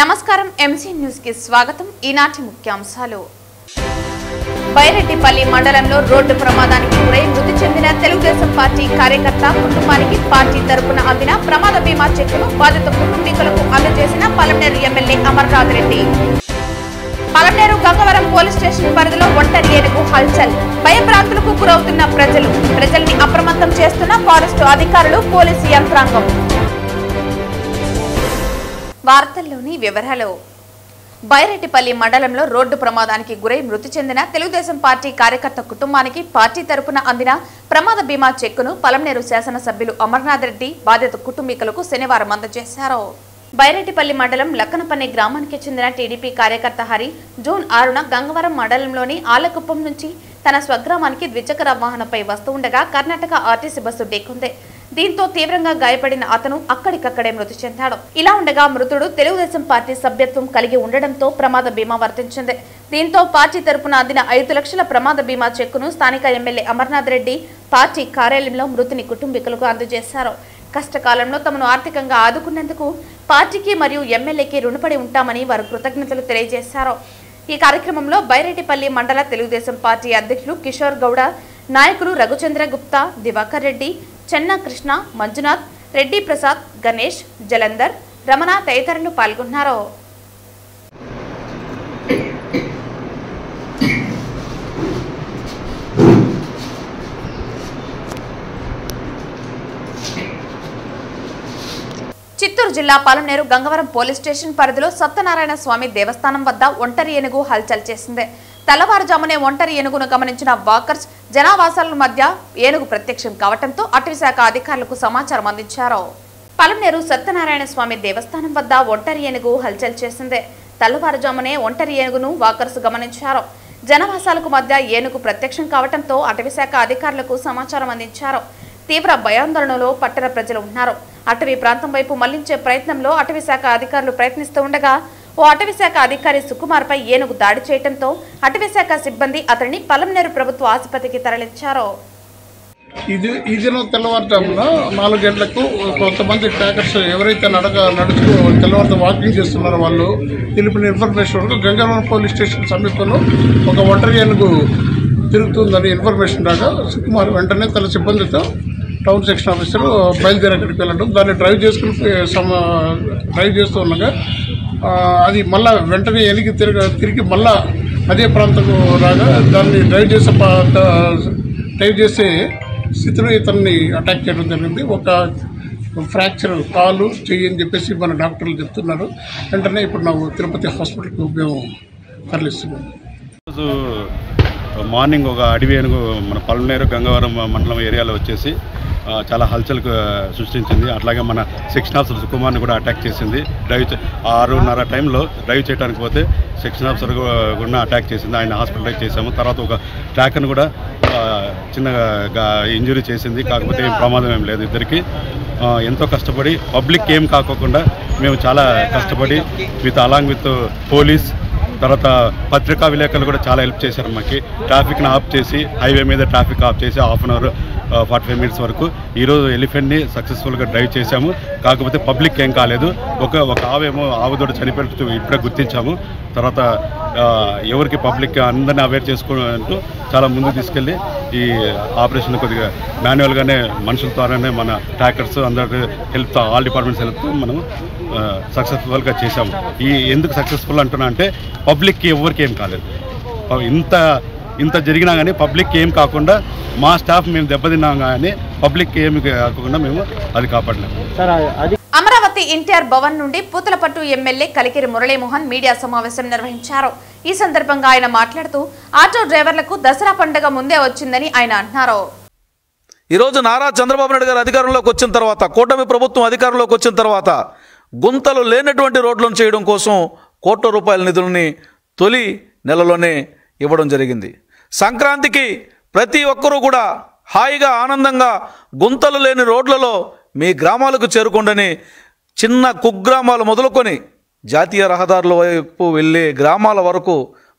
నమస్కారం MC news కి స్వాగతం. ఈనాటి ముఖ్యాంశాలు. బైరెడ్డిపల్లి మండలంలో రోడ్డు ప్రమాదానికి గురై మృతి చెందిన తెలుగుదేశం పార్టీ కార్యకర్త కుటుంబానికి పార్టీ తరపున అందిన ప్రమాద బీమా చెక్కును బాధిత కుటుంబీకులకు అందజేసిన Palamaner MLA Amarnath Reddy. Palamaner Gangavaram police station పరిధిలో ఒంటరి ఏనుగు హల్చల్. భయభ్రాంతులకు గురవుతున్న ప్రజల్ని అప్రమత్తం చేస్తున్న ఫారెస్టు అధికారులు, పోలీసు యంత్రాంగం. వార్తల్లోని వివరాలు. బైరెడ్డిపల్లి మండలంలో రోడ్డు ప్రమాదానికి గురై మృతి చెందిన తెలుగుదేశం పార్టీ కార్యకర్త కుటుంబానికి పార్టీ తరపున అందిన ప్రమాద బీమా చెక్కును పలమనేరు శాసనసభ్యులు అమర్నాథ్ రెడ్డి బాధిత కుటుంబీకులకు శనివారం అందజేశారు. బైరెడ్డిపల్లి మండలం లక్కనపల్లి గ్రామానికి చెందిన టీడీపీ కార్యకర్త హరి జూన్ 6న గంగవరం మండలంలోని ఆలకుప్పం నుంచి తన స్వగ్రామానికి ద్విచక్ర వాహనంపై వస్తూ ఉండగా కర్ణాటక ఆర్టీసీ బస్సు ఢీకొంది. దీంతో తీవ్రంగా గాయపడిన అతను అక్కడికక్కడే మృతి చెందాడు. ఇలా ఉండగా మృతుడు తెలుగుదేశం పార్టీ సభ్యత్వం కలిగి ఉండడంతో ప్రమాద బీమా వర్తించింది. దీంతో పార్టీ తరపున అందిన 5 లక్షల ప్రమాద బీమా చెక్కును స్థానిక ఎమ్మెల్యే అమర్నాథ్ రెడ్డి పార్టీ కార్యాలయంలో మృతుని కుటుంబీకులకు అందజేశారు. కష్టకాలంలో తమను ఆర్థికంగా ఆదుకున్నందుకు పార్టీకి మరియు ఎమ్మెల్యేకి రుణపడి ఉంటామని వారు కృతజ్ఞతలు తెలియజేశారు. ఈ కార్యక్రమంలో బైరెడ్డిపల్లి మండల తెలుగుదేశం పార్టీ అధ్యక్షులు కిషోర్ గౌడ, నాయకులు రఘుచంద్ర గుప్తా, దివాకర్ రెడ్డి, చెన్నా కృష్ణ, మంజునాథ్, రెడ్డి ప్రసాద్, గణేష్, జలంధర్, రమణ తదితరులు పాల్గొన్నారు. చిత్తూరు జిల్లా పలమనేరు గంగవరం పోలీస్ స్టేషన్ పరిధిలో సత్యనారాయణ స్వామి దేవస్థానం వద్ద ఒంటరి ఏనుగు హల్చల్ చేసింది. తెల్లవారుజామునే ఒంటరి ఏనుగును గమనించిన వాకర్స్ జనావాసాల మధ్య ఏనుగు ప్రత్యక్షం కావడంతో అటవీశాఖ అధికారులకు సమాచారం అందించారు. పలమనేరు సత్యనారాయణ స్వామి దేవస్థానం వద్ద ఒంటరి ఏనుగు హల్చల్ చేసింది. తెల్లవారుజామునే ఒంటరి ఏనుగును వాకర్స్ గమనించారు. జనవాసాలకు మధ్య ఏనుగు ప్రత్యక్షం కావడంతో అటవీశాఖ అధికారులకు సమాచారం అందించారు. తీవ్ర భయాందోళనలో పట్టణ ప్రజలు ఉన్నారు. అటవీ ప్రాంతం వైపు మళ్లించే ప్రయత్నంలో అటవీశాఖ అధికారులు ప్రయత్నిస్తూ ఉండగా ఓ అటవీశాఖ అధికారి సుకుమార్పై ఏనుగు దాడి చేయడంతో అటవీశాఖ సిబ్బంది అతనిని పలమనేరు ప్రభుత్వ ఆసుపత్రికి తరలించారు. ఈ దినం తెల్లవారుజామున 4 గంటలకు కొంతమంది ట్రాకర్స్ ఎవరైతే నడుచు తెల్లవారుతో వాకింగ్ చేస్తున్నారో వాళ్ళు తెలిపిన ఇన్ఫర్మేషన్ గంగవరం పోలీస్ స్టేషన్ సమీపంలో ఒక ఒంటరి ఏనుగు తిరుగుతుందని ఇన్ఫర్మేషన్ రాగా సుకుమార్ వెంటనే తన సిబ్బందితో టౌన్ సెక్షన్ ఆఫీసర్ బయలుదేరి అక్కడికి వెళ్ళడం, దాన్ని డ్రైవ్ చేస్తూ ఉండగా అది మళ్ళా వెంటనే వెనక్కి తిరిగి మళ్ళా అదే ప్రాంతంలో రాగా దాన్ని డ్రైవ్ చేసే స్థితిలో ఇతన్ని అటాక్ చేయడం జరిగింది. ఒక ఫ్రాక్చర్ కాలు చెయ్యి అని చెప్పేసి మన డాక్టర్లు చెప్తున్నారు. వెంటనే ఇప్పుడు ನಾವು తిరుపతి హాస్పిటల్కి మేము తరలిస్తున్నాం. ఈరోజు మార్నింగ్ ఒక అడవి ఏనుగు మన పలమనేరు గంగవరం మండలం ఏరియాలో వచ్చేసి చాలా హల్చల్కు సృష్టించింది. అట్లాగే మన సెక్షన్ ఆఫీసర్ సుకుమార్ని కూడా అటాక్ చేసింది. 6:30 టైంలో డ్రైవ్ చేయడానికి పోతే సెక్షన్ ఆఫీసర్ కూడా అటాక్ చేసింది. ఆయన హాస్పిటలైజ్ చేసాము. తర్వాత ఒక ట్రాకర్ని కూడా చిన్నగా ఇంజురీ చేసింది. కాకపోతే ఏం ప్రమాదం ఏం లేదు. ఇద్దరికి ఎంతో కష్టపడి పబ్లిక్ ఏం కాకోకుండా మేము చాలా కష్టపడి అలాంగ్ విత్ పోలీస్ తర్వాత పత్రికా విలేకరులు కూడా చాలా హెల్ప్ చేశారు. మాకు ట్రాఫిక్ని ఆఫ్ చేసి హైవే మీద ట్రాఫిక్ ఆఫ్ చేసి 1/2 అవర్ 45 మినిట్స్ వరకు ఈరోజు ఎలిఫెంట్ని సక్సెస్ఫుల్గా డ్రైవ్ చేశాము. కాకపోతే పబ్లిక్ ఏం కాలేదు. ఒక ఆవుదోడ చనిపోయినట్టు ఇప్పుడే గుర్తించాము. తర్వాత ఎవరికి పబ్లిక్ అందరినీ అవేర్ చేసుకుంటూ చాలా ముందుకు తీసుకెళ్ళి ఈ ఆపరేషన్ కొద్దిగా మాన్యువల్గానే మనుషుల ద్వారానే మన ట్రాకర్స్ అందరి హెల్ప్తో ఆల్ డిపార్ట్మెంట్స్ హెల్ప్తో మనం సక్సెస్ఫుల్గా చేశాము. ఎందుకు సక్సెస్ఫుల్ అంటున్నా అంటే పబ్లిక్కి ఎవరికి ఏం కాలేదు. ఇంత జరిగినా కానీ పబ్లిక్ ఏం కాకుండా మా స్టాఫ్ మేము దెబ్బతిన్నాం కానీ పబ్లిక్ ఏమి కాకుండా మేము అది కాపాడలేము. అమరావతి ఎన్టీఆర్ భవన్ నుండి పూతలపట్టు ఎమ్మెల్యే కలికిరి మురళీమోహన్ మీడియా సమావేశం నిర్వహించారు. ఈ సందర్భంగా ఆయన మాట్లాడుతూ ఆటో డ్రైవర్లకు దసరా పండుగ ముందే వచ్చిందని ఆయన అన్నారు. ఈరోజు నారా చంద్రబాబు నాయుడు గారు అధికారంలోకి వచ్చిన తర్వాత, కూటమి ప్రభుత్వం అధికారంలోకి వచ్చిన తర్వాత గుంతలు లేనటువంటి రోడ్లను చేయడం కోసం ₹1,00,00,000 నిధులని తొలి నెలలోనే ఇవ్వడం జరిగింది. సంక్రాంతికి ప్రతి ఒక్కరూ కూడా హాయిగా ఆనందంగా గుంతలు లేని రోడ్లలో మీ గ్రామాలకు చేరుకోండని చిన్న కుగ్రామాలు మొదలుకొని జాతీయ రహదారుల వైపు వెళ్ళే గ్రామాల వరకు,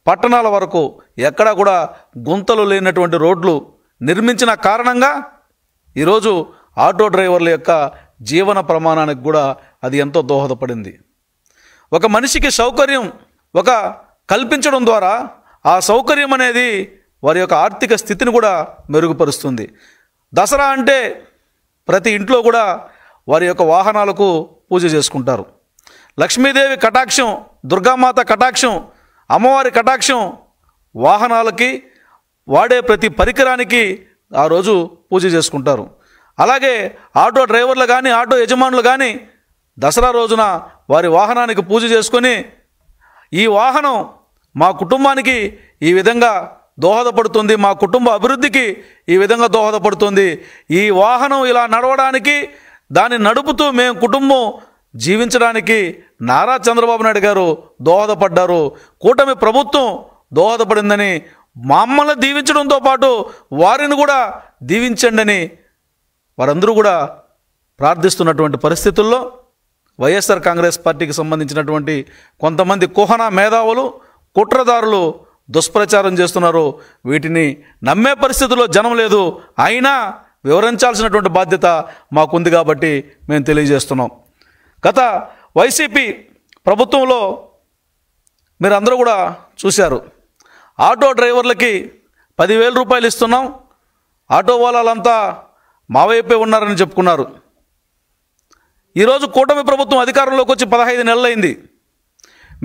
పట్టణాల వరకు ఎక్కడా కూడా గుంతలు లేనటువంటి రోడ్లు నిర్మించిన కారణంగా ఈరోజు ఆటో డ్రైవర్ల యొక్క జీవన ప్రమాణానికి కూడా అది ఎంతో దోహదపడింది. ఒక మనిషికి సౌకర్యం కల్పించడం ద్వారా ఆ సౌకర్యం అనేది వారి యొక్క ఆర్థిక స్థితిని కూడా మెరుగుపరుస్తుంది. దసరా అంటే ప్రతి ఇంట్లో కూడా వారి యొక్క వాహనాలకు పూజ చేసుకుంటారు. లక్ష్మీదేవి కటాక్షం, దుర్గామాత కటాక్షం, అమ్మవారి కటాక్షం వాహనాలకి వాడే ప్రతి పరికరానికి ఆ రోజు పూజ చేసుకుంటారు. అలాగే ఆటో డ్రైవర్లు కానీ ఆటో యజమానులు కానీ దసరా రోజున వారి వాహనానికి పూజ చేసుకొని ఈ వాహనం మా కుటుంబానికి ఈ విధంగా దోహదపడుతుంది, మా కుటుంబ అభివృద్ధికి ఈ విధంగా దోహదపడుతుంది, ఈ వాహనం ఇలా నడవడానికి దాన్ని నడుపుతూ మేము కుటుంబం జీవించడానికి నారా చంద్రబాబు నాయుడు గారు దోహదపడ్డారు, కూటమి ప్రభుత్వం దోహదపడిందని మమ్మల్ని దీవించడంతో పాటు వారిని కూడా దీవించండి అని వారందరూ కూడా ప్రార్థిస్తున్నటువంటి పరిస్థితుల్లో వైఎస్ఆర్ కాంగ్రెస్ పార్టీకి సంబంధించినటువంటి కొంతమంది కుహన మేధావులు, కుట్రదారులు దుష్ప్రచారం చేస్తున్నారు. వీటిని నమ్మే పరిస్థితుల్లో జనం లేదు, అయినా వివరించాల్సినటువంటి బాధ్యత మాకుంది కాబట్టి మేము తెలియజేస్తున్నాం. గత వైసీపీ ప్రభుత్వంలో మీరందరూ కూడా చూశారు, ఆటో డ్రైవర్లకి 10,000 రూపాయలు ఇస్తున్నాం, ఆటో వాళ్ళంతా మా వైపే ఉన్నారని చెప్పుకున్నారు. ఈరోజు కూటమి ప్రభుత్వం అధికారంలోకి వచ్చి 15 నెలలైంది.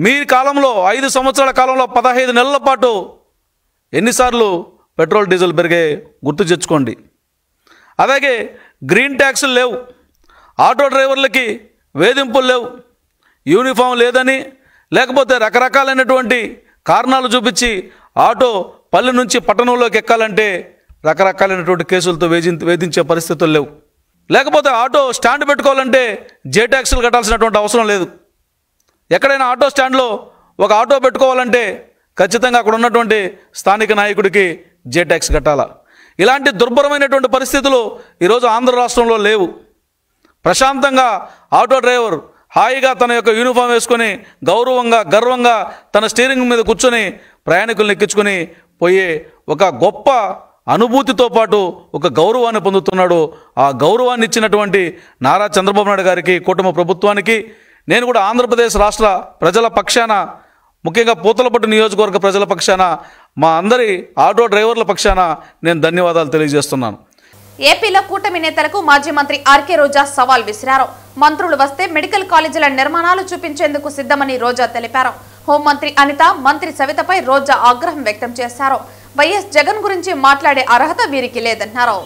మీ కాలంలో 5 సంవత్సరాల కాలంలో 15 నెలల పాటు ఎన్నిసార్లు పెట్రోల్ డీజిల్ పెరిగే గుర్తు తెచ్చుకోండి. అలాగే గ్రీన్ ట్యాక్సులు లేవు, ఆటో డ్రైవర్లకి వేధింపులు లేవు, యూనిఫామ్ లేదని లేకపోతే రకరకాలైనటువంటి కారణాలు చూపించి ఆటో పల్లె నుంచి పట్టణంలోకి ఎక్కాలంటే రకరకాలైనటువంటి కేసులతో వేధించే పరిస్థితులు లేవు. లేకపోతే ఆటో స్టాండ్ పెట్టుకోవాలంటే జే ట్యాక్సులు కట్టాల్సినటువంటి అవసరం లేదు. ఎక్కడైనా ఆటో స్టాండ్లో ఒక ఆటో పెట్టుకోవాలంటే ఖచ్చితంగా అక్కడ ఉన్నటువంటి స్థానిక నాయకుడికి జే ట్యాక్స్ కట్టాలా. ఇలాంటి దుర్భరమైనటువంటి పరిస్థితులు ఈరోజు ఆంధ్ర రాష్ట్రంలో లేవు. ప్రశాంతంగా ఆటో డ్రైవర్ హాయిగా తన యొక్క యూనిఫామ్ వేసుకొని గౌరవంగా గర్వంగా తన స్టీరింగ్ మీద కూర్చొని ప్రయాణికులను ఎక్కించుకొని పోయే ఒక గొప్ప అనుభూతితో పాటు ఒక గౌరవాన్ని పొందుతున్నాడు. ఆ గౌరవాన్ని ఇచ్చినటువంటి నారా చంద్రబాబు నాయుడు గారికి, కూటమి ప్రభుత్వానికి నేను కూడా ఆంధ్రప్రదేశ్ రాష్ట్ర ప్రజల పక్షాన, ముఖ్యంగా పూతలపట్టు నియోజకవర్గ ప్రజల పక్షాన, మా అందరి ఆటో డ్రైవర్ల పక్షాన నేను ధన్యవాదాలు తెలియజేస్తున్నాను. ఏపీలో కూటమి నేతలకు మాజీ మంత్రి ఆర్కే రోజా సవాల్ విసిరారు. మంత్రులు వస్తే మెడికల్ కాలేజీల నిర్మాణాలు చూపించేందుకు సిద్ధమని రోజా తెలిపారు. హోంమంత్రి అనిత, మంత్రి సవితపై రోజా ఆగ్రహం వ్యక్తం చేశారు. వైఎస్ జగన్ గురించి మాట్లాడే అర్హత వీరికి లేదన్నారు.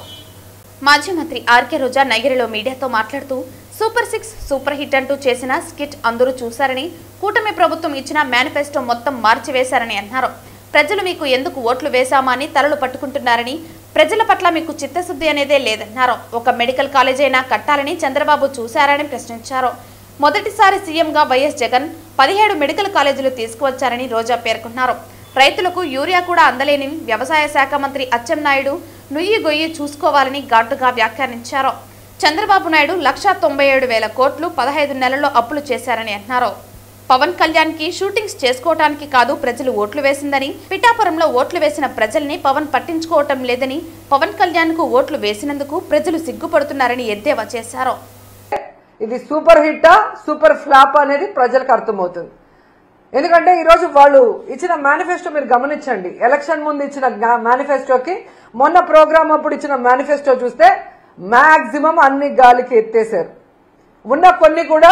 మాజీ మంత్రి ఆర్కే రోజా నగిరిలో మీడియాతో మాట్లాడుతూ సూపర్ 6 సూపర్ హిట్ అంటూ చేసిన స్కిట్ అందరూ చూశారని, కూటమి ప్రభుత్వం ఇచ్చిన మేనిఫెస్టో మొత్తం మార్చివేశారని అన్నారు. ప్రజలు మీకు ఎందుకు ఓట్లు వేశామని తలలు పట్టుకుంటున్నారని, ప్రజల పట్ల మీకు చిత్తశుద్ధి అనేదే లేదన్నారు. ఒక మెడికల్ కాలేజ్ అయినా కట్టాలని చంద్రబాబు చూశారని ప్రశ్నించారు. మొదటిసారి సీఎంగా వైఎస్ జగన్ 17 మెడికల్ కాలేజీలు తీసుకువచ్చారని రోజా పేర్కొన్నారు. రైతులకు యూరియా కూడా అందలేని వ్యవసాయ శాఖ మంత్రి అచ్చెన్నాయుడు నుయ్యి గొయ్యి చూసుకోవాలని ఘాటుగా వ్యాఖ్యానించారు. చంద్రబాబు నాయుడు 197,000 కోట్లు 15 నెలల్లో అప్పులు చేశారని అన్నారు. పవన్ కళ్యాణ్ కి షూటింగ్స్ చేసుకోవటానికి కాదు ప్రజలు ఓట్లు వేసిందని, పిఠాపురంలో ఓట్లు వేసిన ప్రజల్ని పవన్ పట్టించుకోవటం లేదని, పవన్ కళ్యాణ్ కు ఓట్లు వేసినందుకు ప్రజలు సిగ్గుపడుతున్నారని ఎద్దేవా చేశారు. ఇది సూపర్ హిట్టా సూపర్ ఫ్లాప్ అనేది ప్రజలకు అర్థమవుతుంది. ఎందుకంటే ఈరోజు వాళ్ళు ఇచ్చిన మేనిఫెస్టో మీరు గమనించండి. ఎలక్షన్ ముందు ఇచ్చిన మేనిఫెస్టోకి మొన్న ప్రోగ్రామ్ అప్పుడు ఇచ్చిన మేనిఫెస్టో చూస్తే మాక్సిమం అన్ని గాలికి ఎత్తేశారు. ఉన్న కొన్ని కూడా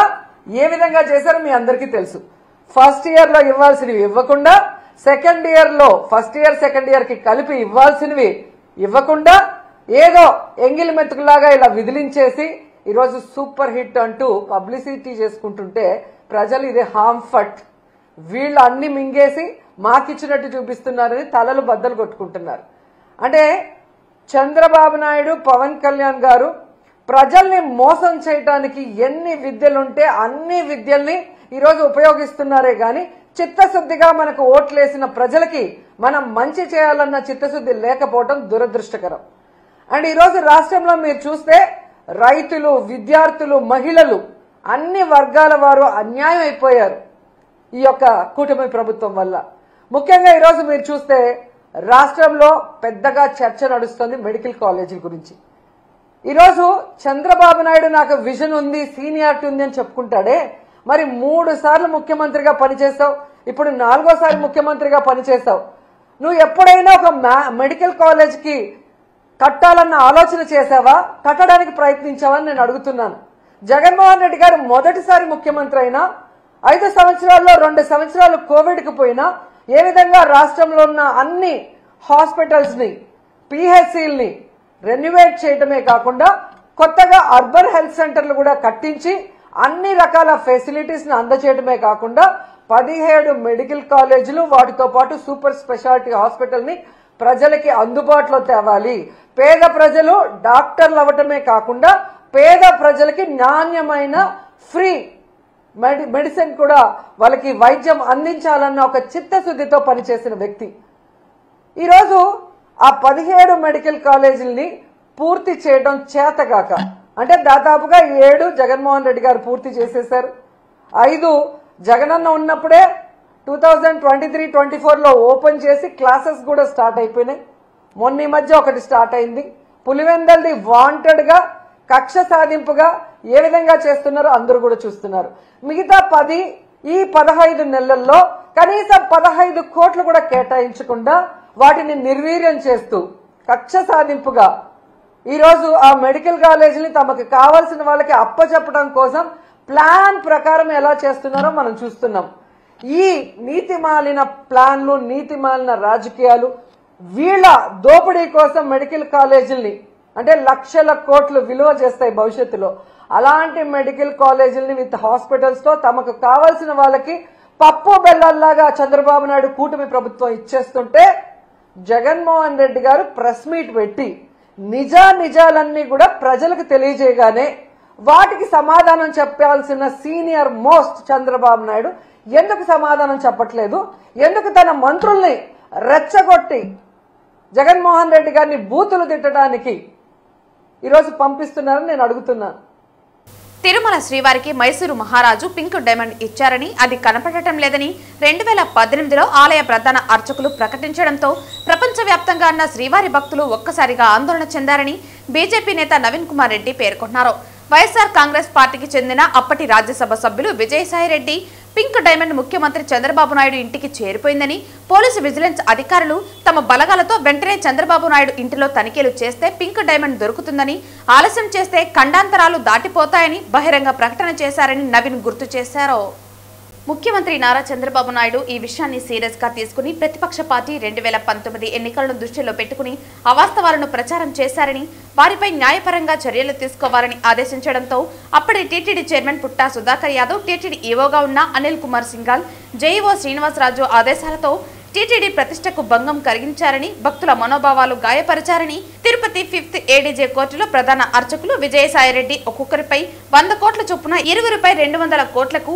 ఏ విధంగా చేశారో మీ అందరికీ తెలుసు. ఫస్ట్ ఇయర్ లో ఇవ్వాల్సినవి ఇవ్వకుండా, సెకండ్ ఇయర్ లో ఫస్ట్ ఇయర్ సెకండ్ ఇయర్ కి కలిపి ఇవ్వాల్సినవి ఇవ్వకుండా, ఏదో ఎంగిలి మెతుకులాగా ఇలా విదిలించేసి ఈరోజు సూపర్ హిట్ అంటూ పబ్లిసిటీ చేసుకుంటుంటే ప్రజలు ఇది హార్మ్ఫట్, వీళ్ళు అన్ని మింగేసి మాకిచ్చినట్టు చూపిస్తున్నారని తలలు బద్దలు కొట్టుకుంటున్నారు. అంటే చంద్రబాబు నాయుడు, పవన్ కళ్యాణ్ గారు ప్రజల్ని మోసం చేయడానికి ఎన్ని విద్యలుంటే అన్ని విద్యల్ని ఈరోజు ఉపయోగిస్తున్నారే గాని చిత్తశుద్ధిగా మనకు ఓట్లేసిన ప్రజలకి మనం మంచి చేయాలన్న చిత్తశుద్ధి లేకపోవడం దురదృష్టకరం. అండ్ ఈరోజు రాష్ట్రంలో మీరు చూస్తే రైతులు, విద్యార్థులు, మహిళలు అన్ని వర్గాల వారు అన్యాయం అయిపోయారు ఈ యొక్క కూటమి ప్రభుత్వం వల్ల. ముఖ్యంగా ఈరోజు మీరు చూస్తే రాష్ట్రంలో పెద్దగా చర్చ నడుస్తుంది మెడికల్ కాలేజీల గురించి. ఈరోజు చంద్రబాబు నాయుడు నాకు విజన్ ఉంది, సీనియారిటీ ఉంది అని చెప్పుకుంటాడే, మరి 3 సార్లు ముఖ్యమంత్రిగా పనిచేసావు, ఇప్పుడు 4వ ముఖ్యమంత్రిగా పనిచేసావు. నువ్వు ఎప్పుడైనా ఒక మెడికల్ కాలేజ్కి కట్టాలన్న ఆలోచన చేసావా? కట్టడానికి ప్రయత్నించావని నేను అడుగుతున్నాను. జగన్మోహన్ రెడ్డి గారు మొదటిసారి ముఖ్యమంత్రి అయినా 5 సంవత్సరాల్లో 2 సంవత్సరాలు కోవిడ్కి పోయినా ఏ విధంగా రాష్ట్రంలో ఉన్న అన్ని హాస్పిటల్స్ని, పిహెచ్సిల్ని రెన్యువేట్ చేయడమే కాకుండా కొత్తగా అర్బన్ హెల్త్ సెంటర్లు కూడా కట్టించి అన్ని రకాల ఫెసిలిటీస్ని అందజేయడమే కాకుండా 17 మెడికల్ కాలేజీలు వాటితో పాటు సూపర్ స్పెషాలిటీ హాస్పిటల్ని ప్రజలకి అందుబాటులో తేవాలి. పేద ప్రజలు డాక్టర్లు అవ్వటమే కాకుండా పేద ప్రజలకి నాణ్యమైన ఫ్రీ మెడిసిన్ కూడా వాళ్ళకి వైద్యం అందించాలన్న ఒక చిత్తశుద్ధితో పనిచేసిన వ్యక్తి. ఈరోజు ఆ 17 మెడికల్ కాలేజీలని పూర్తి చేయడం చేతగాక, అంటే దాదాపుగా 7 జగన్మోహన్ రెడ్డి గారు పూర్తి చేసేశారు. 5 జగనన్న ఉన్నప్పుడే 2023-24లో ఓపెన్ చేసి క్లాసెస్ కూడా స్టార్ట్ అయిపోయినాయి. మొన్న ఈ మధ్య ఒకటి స్టార్ట్ అయింది. పులివెందల్ది వాంటెడ్గా కక్ష సాధింపుగా ఏ విధంగా చేస్తున్నారో అందరూ కూడా చూస్తున్నారు. మిగతా 10 ఈ 15 నెలల్లో కనీసం 15 కోట్లు కూడా కేటాయించకుండా వాటిని నిర్వీర్యం చేస్తూ కక్ష సాధింపుగా ఈరోజు ఆ మెడికల్ కాలేజీని తమకు కావాల్సిన వాళ్ళకి అప్పచెప్పడం కోసం ప్లాన్ ప్రకారం ఎలా చేస్తున్నారో మనం చూస్తున్నాం. ఈ నీతిమాలిన ప్లాన్లు, నీతిమాలిన రాజకీయాలు, వీళ్ళ దోపిడీ కోసం మెడికల్ కాలేజీల్ని అంటే లక్షల కోట్లు విలువ చేస్తాయి భవిష్యత్తులో. అలాంటి మెడికల్ కాలేజీల్ని విత్ హాస్పిటల్స్ తో తమకు కావాల్సిన వాళ్ళకి పప్పు బెల్లల్లాగా చంద్రబాబు నాయుడు కూటమి ప్రభుత్వం ఇచ్చేస్తుంటే జగన్మోహన్ రెడ్డి గారు ప్రెస్ మీట్ పెట్టి నిజాలన్నీ కూడా ప్రజలకు తెలియజేయగానే వాటికి సమాధానం చెప్పాల్సిన సీనియర్ మోస్ట్ చంద్రబాబు నాయుడు ఎందుకు సమాధానం చెప్పట్లేదు? ఎందుకు తన మంత్రుల్ని రెచ్చగొట్టి జగన్మోహన్ రెడ్డి గారిని బూతులు తిట్టడానికి ఈరోజు పంపిస్తున్నారని నేను అడుగుతున్నాను. తిరుమల శ్రీవారికి మైసూరు మహారాజు పింక్ డైమండ్ ఇచ్చారని, అది కనపడటం లేదని 2018లో ఆలయ ప్రధాన అర్చకులు ప్రకటించడంతో ప్రపంచవ్యాప్తంగా ఉన్న శ్రీవారి భక్తులు ఒక్కసారిగా ఆందోళన చెందారని బీజేపీ నేత నవీన్ కుమార్ రెడ్డి పేర్కొన్నారు. వైఎస్ఆర్ కాంగ్రెస్ పార్టీకి చెందిన అప్పటి రాజ్యసభ సభ్యులు విజయసాయిరెడ్డి పింక్ డైమండ్ ముఖ్యమంత్రి చంద్రబాబు నాయుడు ఇంటికి చేరిపోయిందని, పోలీసు విజిలెన్స్ అధికారులు తమ బలగాలతో వెంటనే చంద్రబాబు నాయుడు ఇంటిలో తనిఖీలు చేస్తే పింక్ డైమండ్ దొరుకుతుందని, ఆలస్యం చేస్తే ఖండాంతరాలు దాటిపోతాయని బహిరంగ ప్రకటన చేశారని నవీన్ గుర్తు చేశారు. ముఖ్యమంత్రి నారా చంద్రబాబు నాయుడు ఈ విషయాన్ని సీరియస్ గా తీసుకుని ప్రతిపక్ష పార్టీ 2019 ఎన్నికలను దృష్టిలో పెట్టుకుని అవాస్తవాలను ప్రచారం చేశారని, వారిపై న్యాయపరంగా చర్యలు తీసుకోవాలని ఆదేశించడంతో అప్పటి టీటీడీ చైర్మన్ పుట్టా సుధాకర్ యాదవ్, టీటీడీ ఈవోగా ఉన్న అనిల్ కుమార్ సింఘాల్, జేఈఓ శ్రీనివాసరాజు ఆదేశాలతో టీటీడీ ప్రతిష్టకు భంగం కలిగించారని, భక్తుల మనోభావాలు గాయపరిచారని తిరుపతి 5th ఏడీజే కోర్టులో ప్రధాన అర్చకులు విజయసాయిరెడ్డి ఒక్కొక్కరిపై 100 కోట్ల చొప్పున ఇరువురిపై 200 కోట్లకు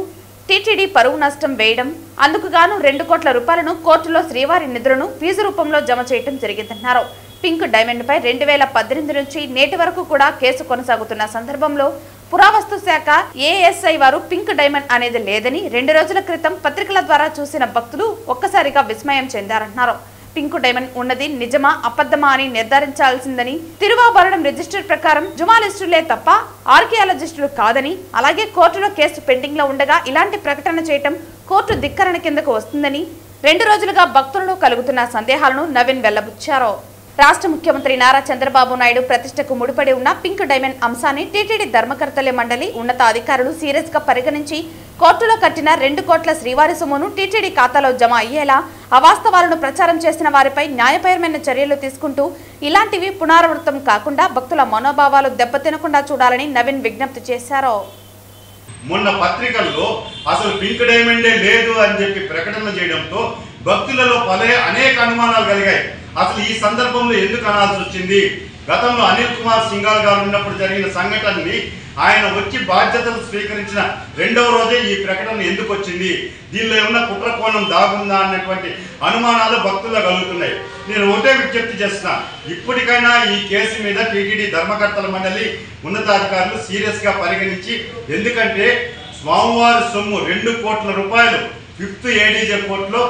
టీటీడీ పరువు నష్టం వేయడం, అందుకు గాను 2 కోట్ల రూపాయలను కోర్టులో శ్రీవారి నిధులను ఫీజు రూపంలో జమ చేయడం జరిగిందన్నారు. పింక్ డైమండ్ పై 2018 నుంచి నేటి వరకు కూడా కేసు కొనసాగుతున్న సందర్భంలో పురావస్తు శాఖ ఏఎస్ఐ వారు పింక్ డైమండ్ అనేది లేదని 2 రోజుల క్రితం పత్రికల ద్వారా చూసిన భక్తులు ఒక్కసారిగా విస్మయం చెందారన్నారు. పింక్ డైమండ్ ఉన్నది నిజమా అబద్ధమా అని నిర్ధారించాల్సిందని, తిరువాభరణం రిజిస్టర్ ప్రకారం జుమాలిస్టులే తప్ప ఆర్కియాలజిస్టులు కాదని, అలాగే కోర్టులో కేసు పెండింగ్ లో ఉండగా ఇలాంటి ప్రకటన చేయటం కోర్టు ధిక్కరణ కిందకు వస్తుందని 2 రోజులుగా భక్తులలో కలుగుతున్న సందేహాలను నవీన్ వెల్లబుచ్చారు. రాష్ట్ర ముఖ్యమంత్రి నారా చంద్రబాబు నాయుడు ప్రతిష్టకు ముడిపడి ఉన్న పింక్ డైమండ్ అంశాన్ని టీటీడీ ధర్మకర్తల మండలి ఉన్నత అధికారులు సీరియస్ గా పరిగణించి కోర్టులో కట్టిన 2 కోట్ల శ్రీవారి సొమ్మును టీటీడీ ఖాతాలో జమ అయ్యేలా అవాస్తవాలను ప్రచారం చేసిన వారిపై న్యాయపరమైన చర్యలు తీసుకుంటూ ఇలాంటివి పునరావృతం కాకుండా భక్తుల మనోభావాలు దెబ్బతినకుండా చూడాలని నవీన్ విజ్ఞప్తి చేశారు. మొన్న పత్రికల్లో అసలు పింక్ డైమండే లేదు అని చెప్పి ప్రకటన చేయడంతో భక్తులలో అనేక అనుమానాలు కలిగాయి. అసలు ఈ సందర్భంలో ఎందుకు అనాల్సి వచ్చింది? గతంలో అనిల్ కుమార్ సింఘాల్ గారు ఉన్నప్పుడు జరిగిన సంఘటనని ఆయన వచ్చి బాధ్యతలు స్వీకరించిన 2వ రోజే ఈ ప్రకటన ఎందుకు వచ్చింది? దీనిలో ఏమన్నా కుట్ర కోణం దాగుందా అన్నటువంటి అనుమానాలు భక్తుల్లో కలుగుతున్నాయి. నేను ఒకటే విజ్ఞప్తి చేస్తున్నా, ఇప్పటికైనా ఈ కేసు మీద టీటీడీ ధర్మకర్తల మండలి ఉన్నతాధికారులు సీరియస్గా పరిగణించి, ఎందుకంటే స్వామివారి సొమ్ము 2 కోట్ల రూపాయలు 5th ఏడీజే కోర్టులో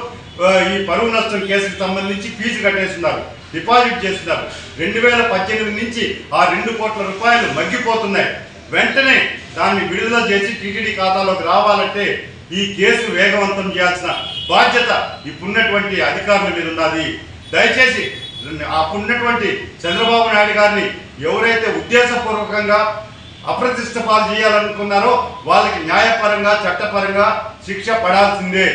ఈ పరువు నష్టం కేసుకు సంబంధించి ఫీజు కట్టేస్తున్నారు, డిపాజిట్ చేస్తున్నారు. 2018 నుంచి ఆ 2 కోట్ల రూపాయలు మగ్గిపోతున్నాయి. వెంటనే దాన్ని విడుదల చేసి టీటీడీ ఖాతాలోకి రావాలంటే ఈ కేసు వేగవంతం చేయాల్సిన బాధ్యత ఇప్పుడున్నటువంటి అధికారుల మీద ఉన్నది. దయచేసి అప్పుడున్నటువంటి చంద్రబాబు నాయుడు గారిని ఎవరైతే ఉద్దేశపూర్వకంగా అప్రతిష్ట పాలు చేయాలనుకున్నారో వాళ్ళకి న్యాయపరంగా చట్టపరంగా శిక్ష పడాల్సిందే.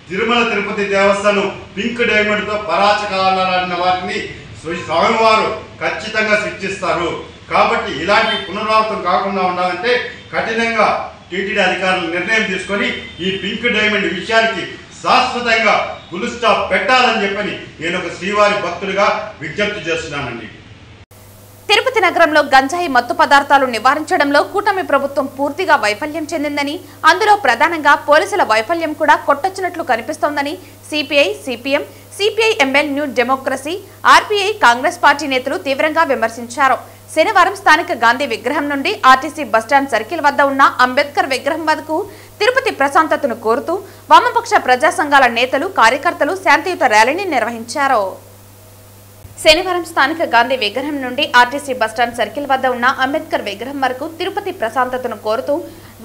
తిరుమల తిరుపతి దేవస్థానం పింక్ డైమండ్తో పరాచకాలన్న వారిని స్వామివారు ఖచ్చితంగా శిక్షిస్తారు. కాబట్టి ఇలాంటి పునరావృతం కాకుండా ఉండాలంటే కఠినంగా టీటీడీ అధికారులు నిర్ణయం తీసుకొని ఈ పింక్ డైమండ్ విషయానికి శాశ్వతంగా ఫుల్ స్టాప్ పెట్టాలని చెప్పని నేను ఒక శ్రీవారి భక్తుడిగా విజ్ఞప్తి చేస్తున్నానండి. తిరుపతి నగరంలో గంజాయి మత్తు పదార్థాలు నివారించడంలో కూటమి ప్రభుత్వం పూర్తిగా వైఫల్యం చెందిందని, అందులో ప్రధానంగా పోలీసుల వైఫల్యం కూడా కొట్టొచ్చినట్లు కనిపిస్తోందని CPI, CPM, CPI-ML New democracy, RPI, Congress party నేతలు తీవ్రంగా విమర్శించారు. శనివారం స్థానిక గాంధీ విగ్రహం నుండి ఆర్టీసీ బస్టాండ్ సర్కిల్ వద్ద ఉన్న అంబేద్కర్ విగ్రహం వద్దకు తిరుపతి ప్రశాంతతను కోరుతూ వామపక్ష ప్రజా సంఘాల నేతలు, కార్యకర్తలు శాంతియుత ర్యాలీని నిర్వహించారు. శనివారం స్థానిక గాంధీ విగ్రహం నుండి ఆర్టీసీ బస్టాండ్ సర్కిల్ వద్ద ఉన్న అంబేద్కర్ విగ్రహం వరకు తిరుపతి ప్రశాంతతను కోరుతూ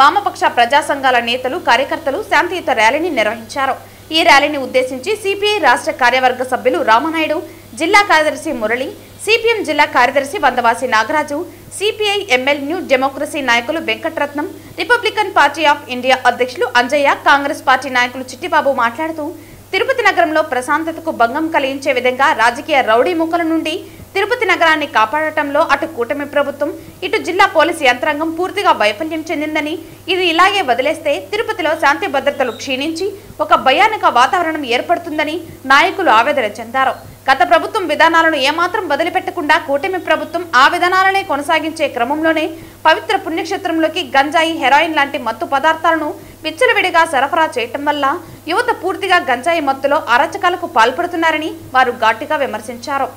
వామపక్ష ప్రజా సంఘాల నేతలు, కార్యకర్తలు శాంతియుత ర్యాలీని నిర్వహించారు. ఈ ర్యాలీని ఉద్దేశించి సిపిఐ రాష్ట్ర కార్యవర్గ సభ్యులు రామనాయుడు, జిల్లా కార్యదర్శి మురళి, సిపిఎం జిల్లా కార్యదర్శి వందవాసి నాగరాజు, సిపిఐ-ఎంఎల్ న్యూ డెమోక్రసీ నాయకులు Venkataratnam, Republican Party of India అధ్యక్షులు అంజయ్య, కాంగ్రెస్ పార్టీ నాయకులు చిట్టిబాబు మాట్లాడుతూ తిరుపతి నగరంలో ప్రశాంతతకు భంగం కలిగించే విధంగా రాజకీయ రౌడీ మూకల నుండి తిరుపతి నగరాన్ని కాపాడటంలో అటు కూటమి ప్రభుత్వం, ఇటు జిల్లా పోలీసు యంత్రాంగం పూర్తిగా వైఫల్యం చెందిందని, ఇది ఇలాగే వదిలేస్తే తిరుపతిలో శాంతి భద్రతలు క్షీణించి ఒక భయానక వాతావరణం ఏర్పడుతుందని నాయకులు ఆవేదన చెందారు. గత ప్రభుత్వం విధానాలను ఏమాత్రం వదిలిపెట్టకుండా కూటమి ప్రభుత్వం ఆ విధానాలనే కొనసాగించే క్రమంలోనే పవిత్ర పుణ్యక్షేత్రంలోకి గంజాయి, హెరాయిన్ లాంటి మత్తు పదార్థాలను విచ్చలవిడిగా సరఫరా చేయటం వల్ల యువత పూర్తిగా గంజాయి మత్తులో అరాచకాలకు పాల్పడుతున్నారని వారు ఘాటుగా విమర్శించారు.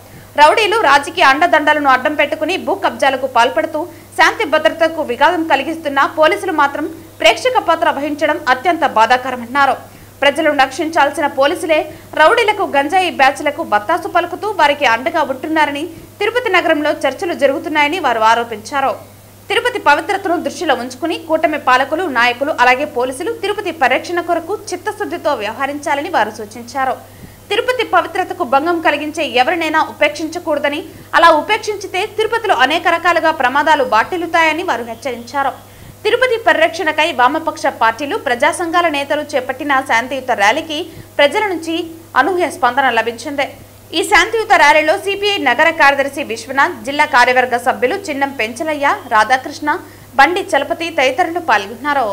రౌడీలు రాజకీయ అండదండలను అడ్డం పెట్టుకుని భూ కబ్జాలకు పాల్పడుతూ శాంతి భద్రతకు విఘాతం కలిగిస్తున్న పోలీసులు మాత్రం ప్రేక్షక పాత్ర వహించడం అత్యంత బాధాకరమన్నారు. ప్రజలను రక్షించాల్సిన పోలీసులే రౌడీలకు, గంజాయి బ్యాచ్లకు బత్తాసు పలుకుతూ వారికి అండగా ఉంటున్నారని తిరుపతి నగరంలో చర్చలు జరుగుతున్నాయని వారు ఆరోపించారు. తిరుపతి పవిత్రతను దృష్టిలో ఉంచుకుని కూటమి పాలకులు, నాయకులు అలాగే పోలీసులు తిరుపతి పరిరక్షణ కొరకు చిత్తశుద్ధితో వ్యవహరించాలని వారు సూచించారు. తిరుపతి పవిత్రతకు భంగం కలిగించే ఎవరినైనా ఉపేక్షించకూడదని, అలా ఉపేక్షించితే తిరుపతిలో అనేక రకాలుగా ప్రమాదాలు బాటిల్లుతాయని వారు హెచ్చరించారు. తిరుపతి పరిరక్షణకై వామపక్ష పార్టీలు, ప్రజా సంఘాల నేతలు చేపట్టిన శాంతియుత ర్యాలీకి ప్రజల నుంచి అనూహ్య స్పందన లభించింది. ఈ శాంతియుత ర్యాలీలో సిపిఐ నగర కార్యదర్శి విశ్వనాథ్, జిల్లా కార్యవర్గ సభ్యులు చిన్నం పెంచలయ్య, రాధాకృష్ణ, బండి చలపతి తదితరులు పాల్గొన్నారు.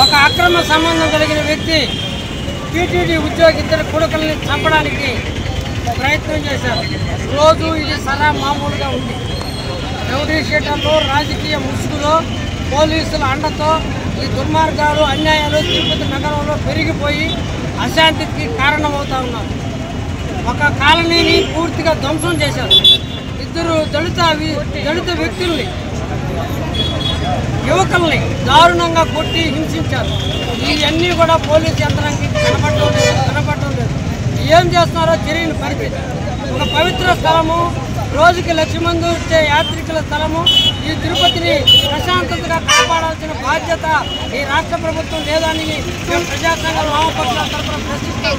ఒక అక్రమ సంబంధం కలిగిన వ్యక్తి టీటీడీ ఉద్యోగి ఇద్దరు కొడుకుల్ని చంపడానికి ప్రయత్నం చేశారు. రోజు ఇది సరా మామూలుగా ఉంది. రౌడీ షీటర్లు, రాజకీయ ముసుగులో, పోలీసుల అండతో ఈ దుర్మార్గాలు, అన్యాయాలు తిరుపతి నగరంలో పెరిగిపోయి అశాంతికి కారణమవుతా ఉన్నారు. ఒక కాలనీని పూర్తిగా ధ్వంసం చేశారు. ఇద్దరు దళిత వ్యక్తుల్ని, యువకుల్ని దారుణంగా కొట్టి హింసించారు. ఇవన్నీ కూడా పోలీసు యంత్రానికి కనపడటం లేదు. ఏం చేస్తున్నారో తెలియని పరిస్థితి. ఒక పవిత్ర స్థలము, రోజుకి 1,00,000 మంది వచ్చే యాత్రికుల స్థలము, ఈ తిరుపతిని ప్రశాంతతగా కాపాడాల్సిన బాధ్యత ఈ రాష్ట్ర ప్రభుత్వం లేదని మేము ప్రజా సంఘాల వామపక్షాల తరఫున ప్రశ్నిస్తాం.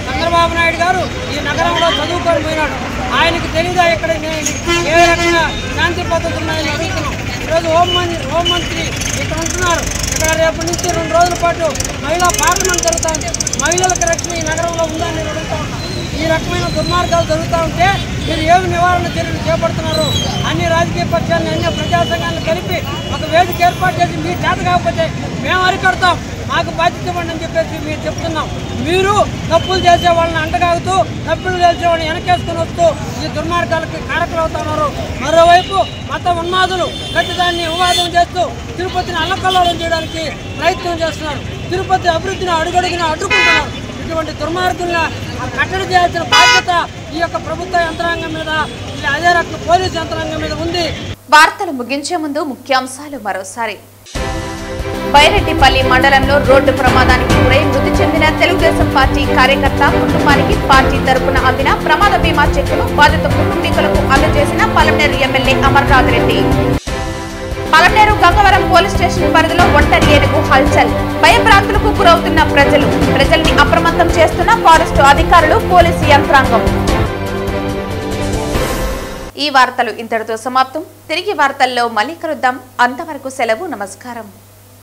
చంద్రబాబు నాయుడు గారు ఈ నగరంలో చదువుకొని పోయినాడు. ఆయనకు తెలియదా ఇక్కడ ఏ రకంగా శాంతి పద్ధతులు ఉన్నాయని అడుగుతున్నాం. ఈరోజు హోంమంత్రి ఇక్కడ ఉంటున్నారు. ఇక్కడ రేపటి నుంచి 2 రోజుల పాటు మహిళా పార్లమెంట్ జరుగుతుంది. మహిళలకు రక్షణ ఈ నగరంలో ఉందని నేను అడుగుతా ఉన్నాను. ఈ రకమైన దుర్మార్గాలు జరుగుతూ ఉంటే మీరు ఏమి నివారణ చర్యలు చేపడుతున్నారు? అన్ని రాజకీయ పక్షాలను, అన్ని ప్రజా సంఘాలను కలిపి ఒక వేదిక ఏర్పాటు చేసి మీ చేత కాకపోతే మేము అరికడతాం, మాకు బాధ్యత ఇవ్వండి అని చెప్పేసి మీరు చెప్తున్నాం. మీరు తప్పులు చేసే వాళ్ళని అంటగాగుతూ, తప్పులు చేసే వాళ్ళని వెనకేసుకుని వస్తూ ఈ దుర్మార్గాలకి కారకులు అవుతున్నారు. మరోవైపు మత ఉన్మాదులు ఖచ్చితాన్ని వివాదం చేస్తూ తిరుపతిని అల్లకల్లోలం చేయడానికి ప్రయత్నం చేస్తున్నారు. తిరుపతి అభివృద్ధిని అడుగడుగున అడ్డుకుంటున్నారు. ఇటువంటి దుర్మార్గుల్ని కట్టడి చేయాల్సిన బాధ్యత ఈ యొక్క ప్రభుత్వ యంత్రాంగం మీద, అదే రకం పోలీసు యంత్రాంగం మీద ఉంది. వార్తలు ముగించే ముందు ముఖ్యాంశాలు మరోసారి. బైరెడ్డిపల్లి మండలంలో రోడ్డు ప్రమాదానికి గురై మృతి చెందిన తెలుగుదేశం పార్టీ కార్యకర్త కుటుంబానికి పార్టీ తరపున అందిన ప్రమాద బీమా చెక్కును బాధిత కుటుంబీకులకు అందజేసిన Palamaner MLA Amarnath Reddy. Palamaner Gangavaram police station పరిధిలో ఒంటరి ఏనుగు హల్చల్. భయభ్రాంతులకు గురవుతున్న ప్రజల్ని అప్రమత్తం చేస్తున్న ఫారెస్టు అధికారులు, పోలీసు యంత్రాంగం. ఈ వార్తలు ఇంతటితో సమాప్తం. తిరిగి వార్తల్లో మళ్ళీ కలుద్దాం. అంతవరకు సెలవు. నమస్కారం.